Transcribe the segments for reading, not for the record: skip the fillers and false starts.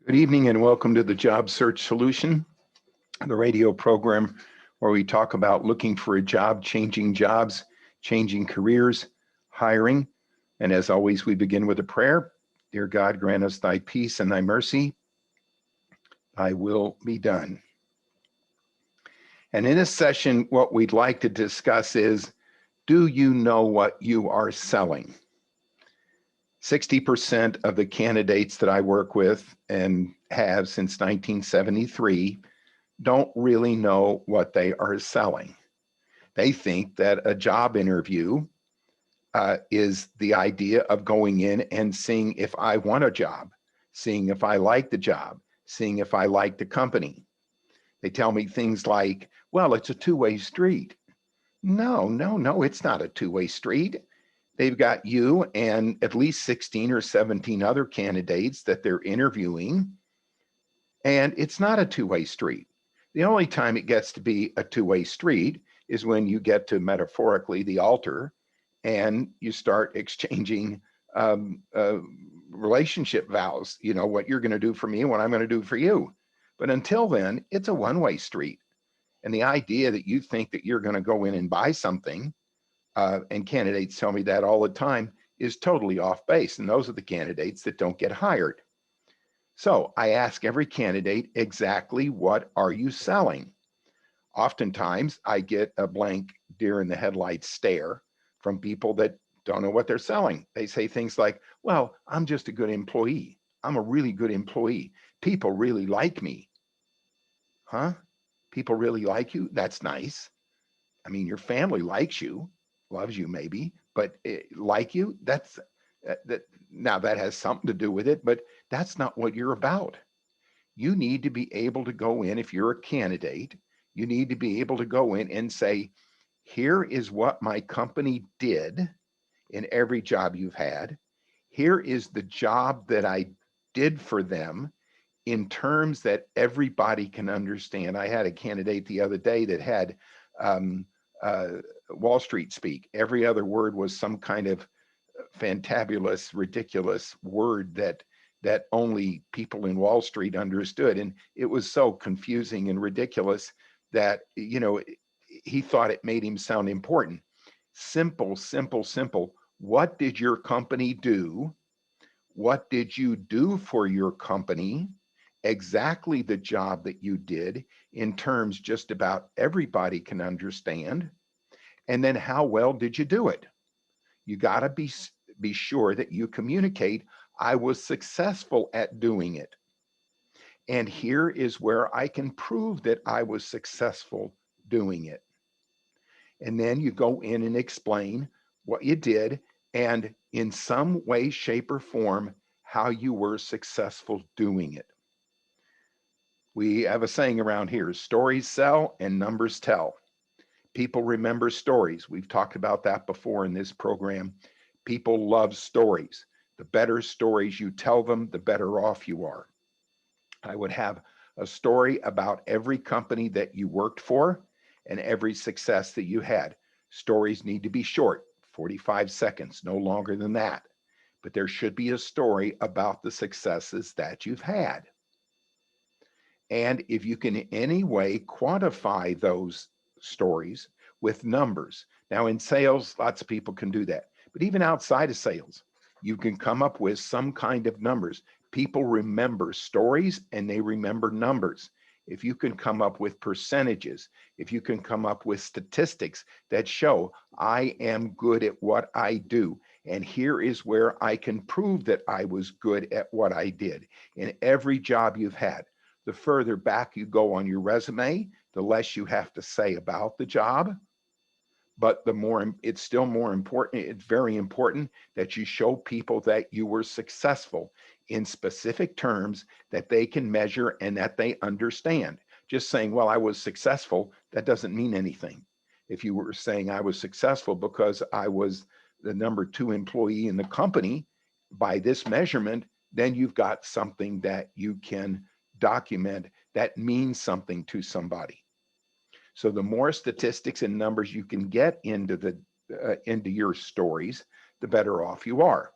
Good evening and welcome to the Job Search Solution, the radio program where we talk about looking for a job, changing jobs, changing careers, hiring. And as always, we begin with a prayer. Dear God, grant us thy peace and thy mercy. Thy will be done. And in this session, what we'd like to discuss is, do you know what you are selling? 60% of the candidates that I work with and have since 1973 don't really know what they are selling. They think that a job interview is the idea of going in and seeing if I want a job, seeing if I like the job, seeing if I like the company. They tell me things like, well, it's a two-way street. No, it's not a two-way street. They've got you and at least 16 or 17 other candidates that they're interviewing, and it's not a two-way street. The only time it gets to be a two-way street is when you get to, metaphorically, the altar and you start exchanging um, uh, relationship vows, you know, what you're going to do for me and what I'm going to do for you. But until then, it's a one-way street. And the idea that you think that you're going to go in and buy something, and candidates tell me that all the time, is totally off base. And those are the candidates that don't get hired. So I ask every candidate, exactly what are you selling? Oftentimes I get a blank deer in the headlights stare from people that don't know what they're selling. They say things like, well, I'm just a good employee. I'm a really good employee. People really like me. Huh? People really like you? That's nice. I mean, your family likes you, loves you maybe, but like you, that now that has something to do with it, but that's not what you're about. You need to be able to go in, if you're a candidate, you need to be able to go in and say, here is what my company did in every job you've had. Here is the job that I did for them in terms that everybody can understand. I had a candidate the other day that had um, uh, Wall Street speak. Every other word was some kind of fantabulous, ridiculous word that only people in Wall Street understood, and it was so confusing and ridiculous that he thought it made him sound important. Simple, simple, simple. What did your company do? What did you do for your company? Exactly the job that you did in terms just about everybody can understand. And then how well did you do it? You got to be sure that you communicate, I was successful at doing it. And here is where I can prove that I was successful doing it. And then you go in and explain what you did and in some way, shape, or form, how you were successful doing it. We have a saying around here, stories sell and numbers tell. People remember stories. We've talked about that before in this program. People love stories. The better stories you tell them, the better off you are. I would have a story about every company that you worked for and every success that you had. Stories need to be short, 45 seconds, no longer than that. But there should be a story about the successes that you've had. And if you can in any way quantify those stories with numbers. Now, in sales, lots of people can do that. But even outside of sales, you can come up with some kind of numbers. People remember stories and they remember numbers. If you can come up with percentages, if you can come up with statistics that show I am good at what I do, and here is where I can prove that I was good at what I did in every job you've had. The further back you go on your resume, the less you have to say about the job. But the more, it's still more important, it's very important that you show people that you were successful in specific terms that they can measure and that they understand. Just saying, well, I was successful, that doesn't mean anything. If you were saying I was successful because I was the number 2 employee in the company by this measurement, then you've got something that you can document that means something to somebody. So the more statistics and numbers you can get into your stories, the better off you are.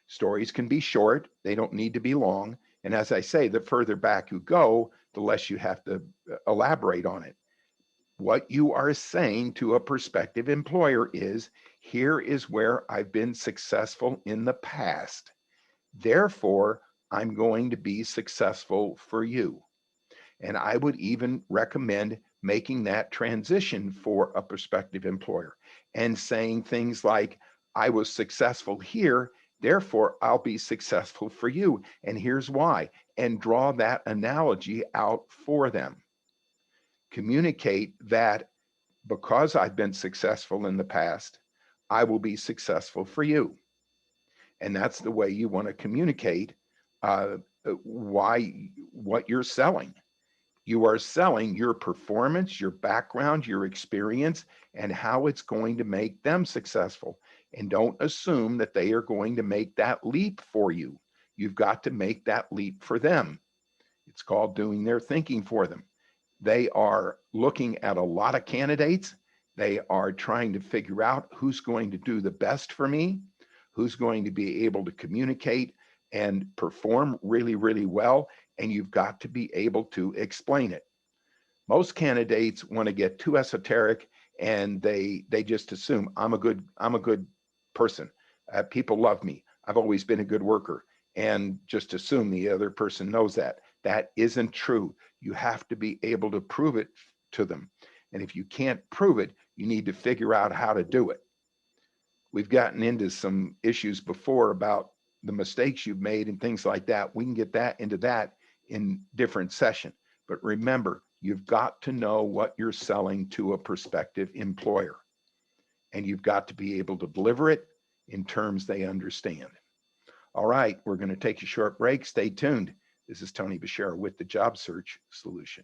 Stories can be short, they don't need to be long. And as I say, the further back you go, the less you have to elaborate on it. What you are saying to a prospective employer is, here is where I've been successful in the past. Therefore, I'm going to be successful for you. And I would even recommend making that transition for a prospective employer and saying things like, I was successful here, therefore I'll be successful for you. And here's why. And draw that analogy out for them. Communicate that because I've been successful in the past, I will be successful for you. And that's the way you want to communicate what you're selling. You are selling your performance, your background, your experience, and how it's going to make them successful. And don't assume that they are going to make that leap for you. You've got to make that leap for them. It's called doing their thinking for them. They are looking at a lot of candidates. They are trying to figure out who's going to do the best for me, who's going to be able to communicate and perform really, really well. And you've got to be able to explain it. Most candidates want to get too esoteric and they just assume I'm a good person. People love me. I've always been a good worker, and just assume the other person knows that. That isn't true. You have to be able to prove it to them. And if you can't prove it, you need to figure out how to do it. We've gotten into some issues before about the mistakes you've made and things like that. We can get that into that in different session. But remember, you've got to know what you're selling to a prospective employer. And you've got to be able to deliver it in terms they understand. All right, we're going to take a short break. Stay tuned. This is Tony Bashara with the Job Search Solution.